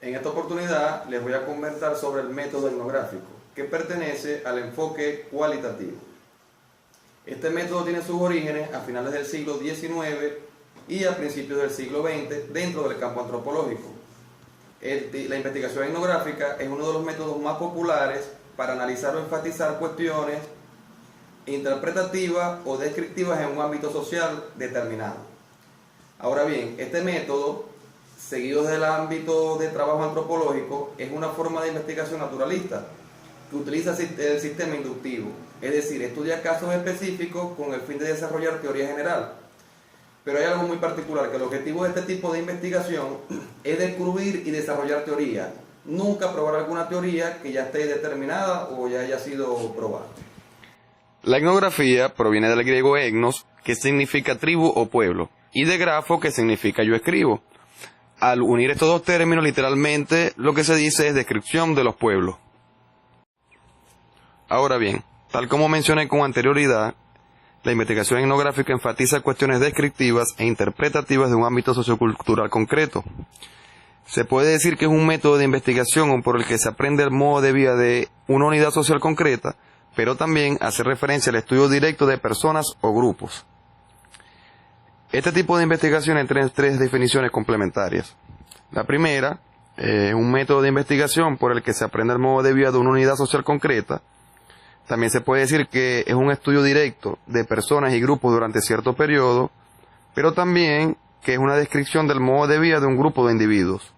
En esta oportunidad les voy a comentar sobre el método etnográfico, que pertenece al enfoque cualitativo. Este método tiene sus orígenes a finales del siglo XIX y a principios del siglo XX dentro del campo antropológico. La investigación etnográfica es uno de los métodos más populares para analizar o enfatizar cuestiones interpretativas o descriptivas en un ámbito social determinado. Ahora bien, este método, seguido del ámbito de trabajo antropológico, es una forma de investigación naturalista que utiliza el sistema inductivo, es decir, estudia casos específicos con el fin de desarrollar teoría general. Pero hay algo muy particular, que el objetivo de este tipo de investigación es descubrir y desarrollar teoría, nunca probar alguna teoría que ya esté determinada o ya haya sido probada. La etnografía proviene del griego etnos, que significa tribu o pueblo, y de grafo, que significa yo escribo. Al unir estos dos términos, literalmente, lo que se dice es descripción de los pueblos. Ahora bien, tal como mencioné con anterioridad, la investigación etnográfica enfatiza cuestiones descriptivas e interpretativas de un ámbito sociocultural concreto. Se puede decir que es un método de investigación por el que se aprende el modo de vida de una unidad social concreta, pero también hace referencia al estudio directo de personas o grupos. Este tipo de investigación tiene tres definiciones complementarias. La primera es un método de investigación por el que se aprende el modo de vida de una unidad social concreta. También se puede decir que es un estudio directo de personas y grupos durante cierto periodo, pero también que es una descripción del modo de vida de un grupo de individuos.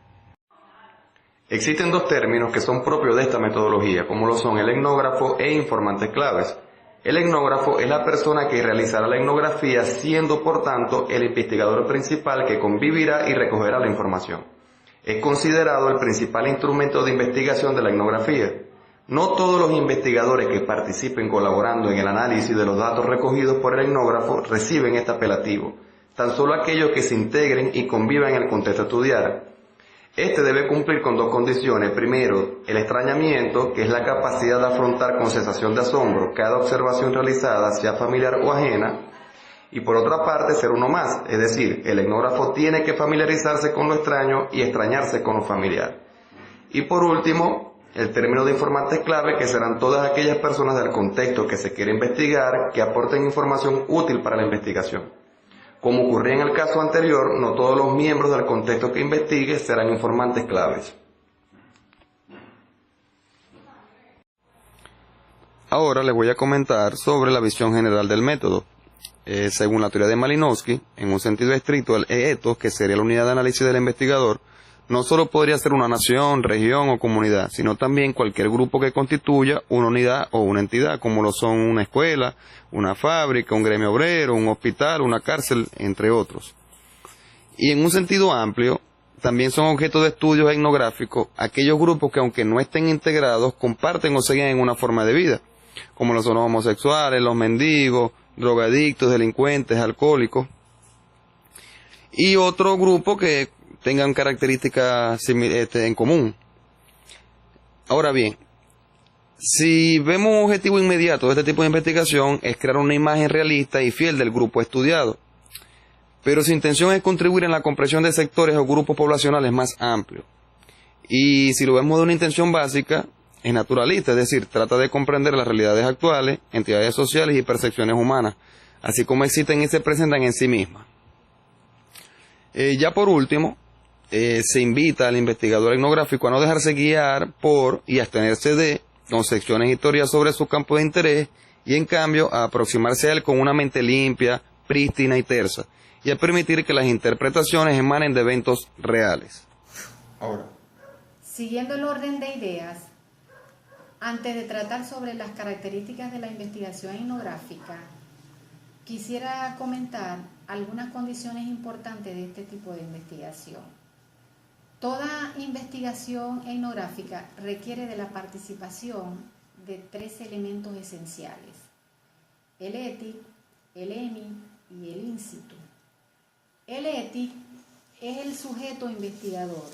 Existen dos términos que son propios de esta metodología, como lo son el etnógrafo e informantes claves. El etnógrafo es la persona que realizará la etnografía, siendo por tanto el investigador principal que convivirá y recogerá la información. Es considerado el principal instrumento de investigación de la etnografía. No todos los investigadores que participen colaborando en el análisis de los datos recogidos por el etnógrafo reciben este apelativo, tan solo aquellos que se integren y convivan en el contexto a estudiar. Este debe cumplir con dos condiciones. Primero, el extrañamiento, que es la capacidad de afrontar con sensación de asombro cada observación realizada, sea familiar o ajena. Y por otra parte, ser uno más, es decir, el etnógrafo tiene que familiarizarse con lo extraño y extrañarse con lo familiar. Y por último, el término de informantes clave, que serán todas aquellas personas del contexto que se quiere investigar que aporten información útil para la investigación. Como ocurría en el caso anterior, no todos los miembros del contexto que investigue serán informantes claves. Ahora les voy a comentar sobre la visión general del método. Según la teoría de Malinowski, en un sentido estricto, el ethos, que sería la unidad de análisis del investigador, no solo podría ser una nación, región o comunidad, sino también cualquier grupo que constituya una unidad o una entidad, como lo son una escuela, una fábrica, un gremio obrero, un hospital, una cárcel, entre otros. Y en un sentido amplio, también son objeto de estudios etnográficos aquellos grupos que, aunque no estén integrados, comparten o siguen en una forma de vida, como lo son los homosexuales, los mendigos, drogadictos, delincuentes, alcohólicos, y otro grupo que tengan características en común. Ahora bien, si vemos un objetivo inmediato de este tipo de investigación es crear una imagen realista y fiel del grupo estudiado, pero su intención es contribuir en la comprensión de sectores o grupos poblacionales más amplios. Y si lo vemos de una intención básica, es naturalista, es decir, trata de comprender las realidades actuales, entidades sociales y percepciones humanas, así como existen y se presentan en sí mismas. Ya por último, se invita al investigador etnográfico a no dejarse guiar por y abstenerse de concepciones y teorías sobre su campo de interés, y en cambio a aproximarse a él con una mente limpia, prístina y tersa, y a permitir que las interpretaciones emanen de eventos reales. Ahora, siguiendo el orden de ideas, antes de tratar sobre las características de la investigación etnográfica, quisiera comentar algunas condiciones importantes de este tipo de investigación. Toda investigación etnográfica requiere de la participación de tres elementos esenciales: el ETIC, el EMI y el in situ. El ETIC es el sujeto investigador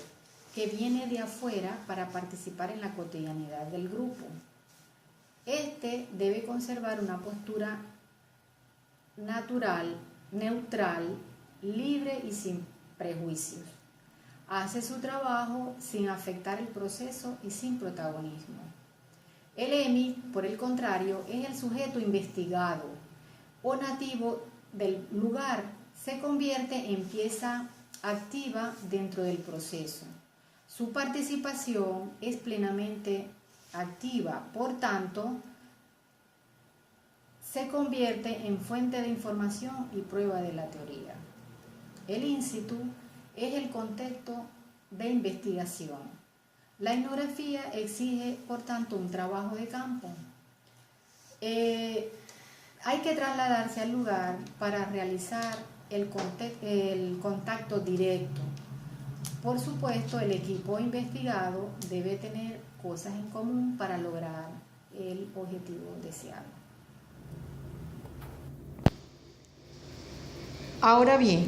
que viene de afuera para participar en la cotidianidad del grupo. Este debe conservar una postura natural, neutral, libre y sin prejuicios. hace su trabajo sin afectar el proceso y sin protagonismo. El EMI, por el contrario, es el sujeto investigado o nativo del lugar, se convierte en pieza activa dentro del proceso. Su participación es plenamente activa, por tanto, se convierte en fuente de información y prueba de la teoría. El in situ es el contexto de investigación. La etnografía exige, por tanto, un trabajo de campo. Hay que trasladarse al lugar para realizar el contacto directo. Por supuesto, el equipo investigado debe tener cosas en común para lograr el objetivo deseado. Ahora bien,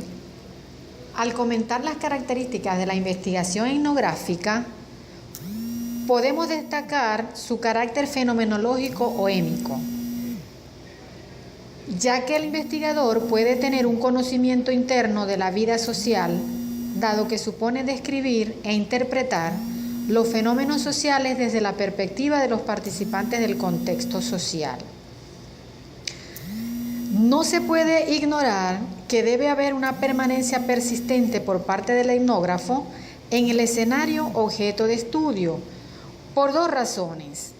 al comentar las características de la investigación etnográfica, podemos destacar su carácter fenomenológico o émico, ya que el investigador puede tener un conocimiento interno de la vida social, dado que supone describir e interpretar los fenómenos sociales desde la perspectiva de los participantes del contexto social. No se puede ignorar que debe haber una permanencia persistente por parte del etnógrafo en el escenario objeto de estudio, por dos razones: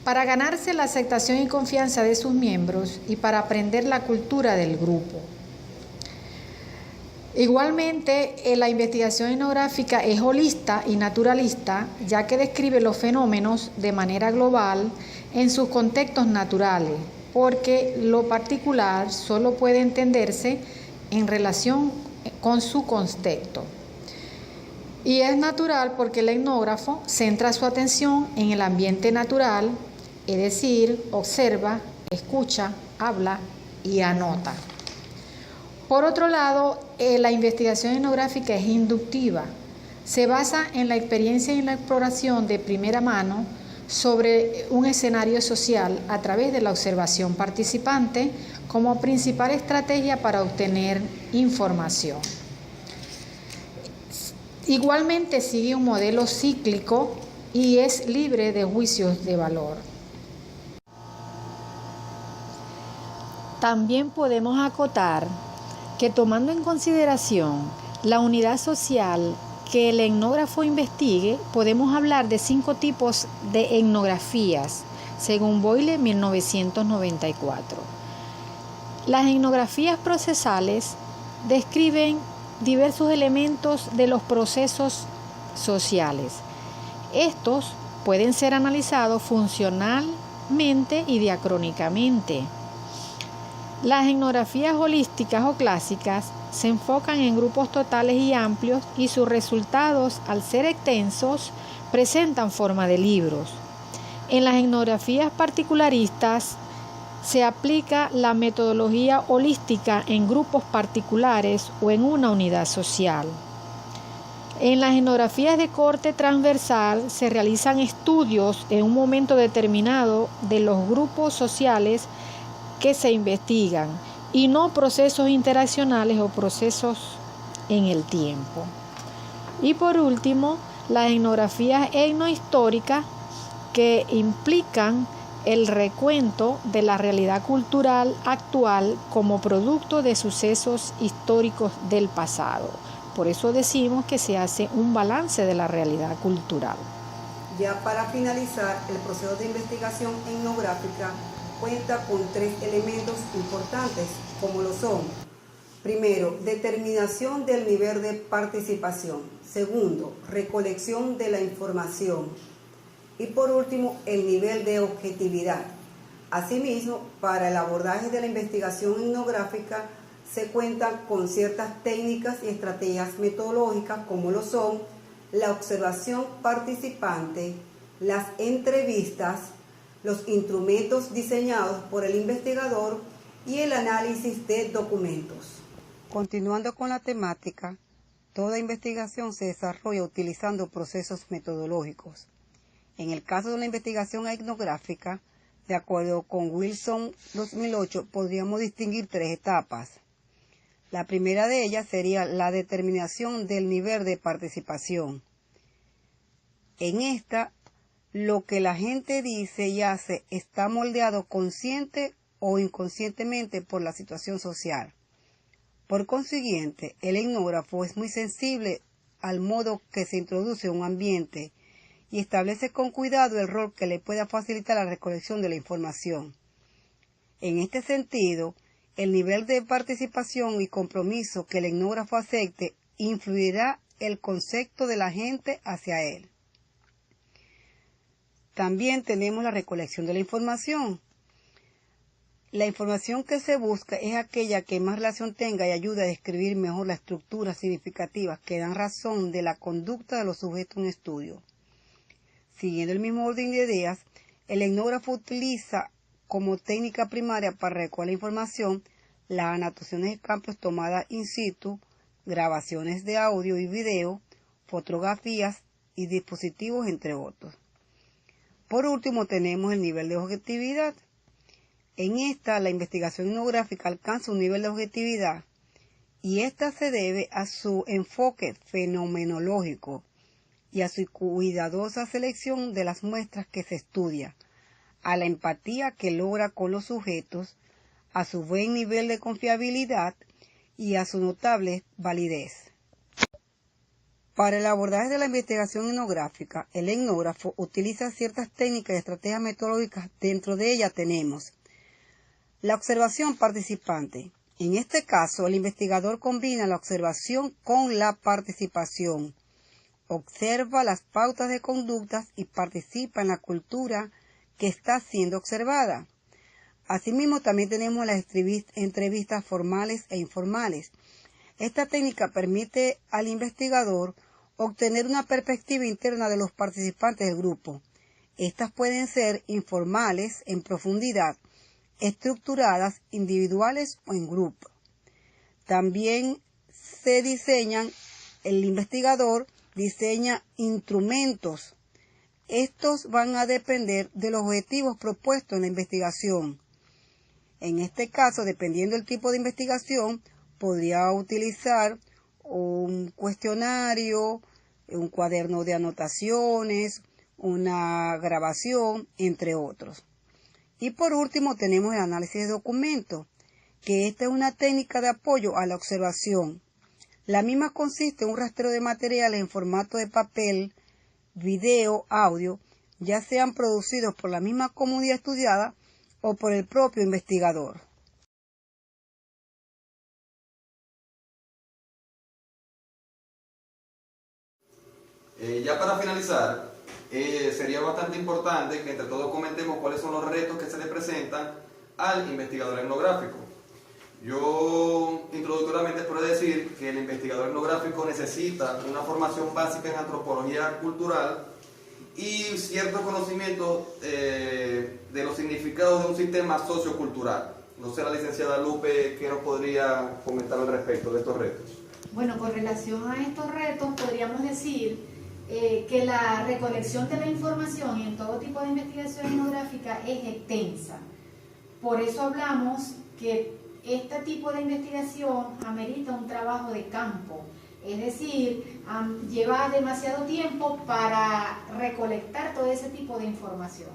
para ganarse la aceptación y confianza de sus miembros y para aprender la cultura del grupo. Igualmente, la investigación etnográfica es holista y naturalista, ya que describe los fenómenos de manera global en sus contextos naturales, porque lo particular solo puede entenderse en relación con su contexto. Y es natural porque el etnógrafo centra su atención en el ambiente natural, es decir, observa, escucha, habla y anota. Por otro lado, la investigación etnográfica es inductiva. Se basa en la experiencia y en la exploración de primera mano sobre un escenario social a través de la observación participante como principal estrategia para obtener información. Igualmente sigue un modelo cíclico y es libre de juicios de valor. También podemos acotar que, tomando en consideración la unidad social que el etnógrafo investigue, podemos hablar de 5 tipos de etnografías, según Boyle 1994. Las etnografías procesales describen diversos elementos de los procesos sociales. Estos pueden ser analizados funcionalmente y diacrónicamente. Las etnografías holísticas o clásicas se enfocan en grupos totales y amplios y sus resultados, al ser extensos, presentan forma de libros. En las etnografías particularistas se aplica la metodología holística en grupos particulares o en una unidad social. En las etnografías de corte transversal se realizan estudios en un momento determinado de los grupos sociales que se investigan y no procesos interaccionales o procesos en el tiempo. Y por último, las etnografías etnohistóricas, que implican el recuento de la realidad cultural actual como producto de sucesos históricos del pasado. Por eso decimos que se hace un balance de la realidad cultural. Ya para finalizar, el proceso de investigación etnográfica cuenta con 3 elementos importantes, como lo son: primero, determinación del nivel de participación; segundo, recolección de la información; y por último, el nivel de objetividad. Asimismo, para el abordaje de la investigación etnográfica se cuentan con ciertas técnicas y estrategias metodológicas, como lo son la observación participante, las entrevistas, los instrumentos diseñados por el investigador y el análisis de documentos. Continuando con la temática, toda investigación se desarrolla utilizando procesos metodológicos. En el caso de la investigación etnográfica, de acuerdo con Wilson 2008, podríamos distinguir 3 etapas. La primera de ellas sería la determinación del nivel de participación. En esta, lo que la gente dice y hace está moldeado consciente o inconscientemente por la situación social. Por consiguiente, el etnógrafo es muy sensible al modo que se introduce un ambiente y establece con cuidado el rol que le pueda facilitar la recolección de la información. En este sentido, el nivel de participación y compromiso que el etnógrafo acepte influirá el concepto de la gente hacia él. También tenemos la recolección de la información. La información que se busca es aquella que más relación tenga y ayude a describir mejor las estructuras significativas que dan razón de la conducta de los sujetos en estudio. Siguiendo el mismo orden de ideas, el etnógrafo utiliza como técnica primaria para recoger la información las anotaciones de campos tomadas in situ, grabaciones de audio y video, fotografías y dispositivos, entre otros. Por último, tenemos el nivel de objetividad. En esta, la investigación etnográfica alcanza un nivel de objetividad y esta se debe a su enfoque fenomenológico y a su cuidadosa selección de las muestras que se estudia, a la empatía que logra con los sujetos, a su buen nivel de confiabilidad y a su notable validez. Para el abordaje de la investigación etnográfica, el etnógrafo utiliza ciertas técnicas y estrategias metodológicas. Dentro de ellas tenemos la observación participante. En este caso, el investigador combina la observación con la participación. Observa las pautas de conductas y participa en la cultura que está siendo observada. Asimismo, también tenemos las entrevistas formales e informales. Esta técnica permite al investigador obtener una perspectiva interna de los participantes del grupo. Estas pueden ser informales, en profundidad, estructuradas, individuales o en grupo. También el investigador diseña instrumentos. Estos van a depender de los objetivos propuestos en la investigación. En este caso, dependiendo del tipo de investigación, podría utilizar un cuestionario, un cuaderno de anotaciones, una grabación, entre otros. Y por último tenemos el análisis de documentos, que esta es una técnica de apoyo a la observación. La misma consiste en un rastreo de materiales en formato de papel, video, audio, ya sean producidos por la misma comunidad estudiada o por el propio investigador. Ya para finalizar, sería bastante importante que entre todos comentemos cuáles son los retos que se le presentan al investigador etnográfico. Yo introductoriamente puedo decir que el investigador etnográfico necesita una formación básica en antropología cultural y cierto conocimiento de los significados de un sistema sociocultural. No sé, la licenciada Lupe, ¿qué nos podría comentar al respecto de estos retos? Bueno, con relación a estos retos podríamos decir que la recolección de la información en todo tipo de investigación etnográfica es extensa. Por eso hablamos que este tipo de investigación amerita un trabajo de campo, es decir, lleva demasiado tiempo para recolectar todo ese tipo de información.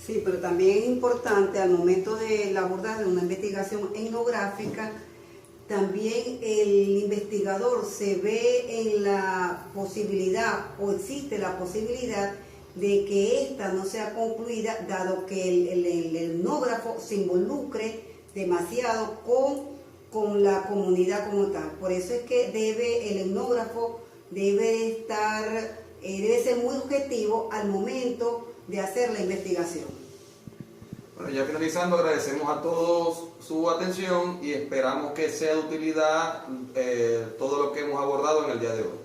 Sí, pero también es importante al momento de abordar una investigación etnográfica, también el investigador se ve en la posibilidad o existe la posibilidad de que ésta no sea concluida, dado que el etnógrafo se involucre demasiado con la comunidad como tal. Por eso es que el etnógrafo debe ser muy objetivo al momento de hacer la investigación. Bueno, ya finalizando, agradecemos a todos su atención y esperamos que sea de utilidad todo lo que hemos abordado en el día de hoy.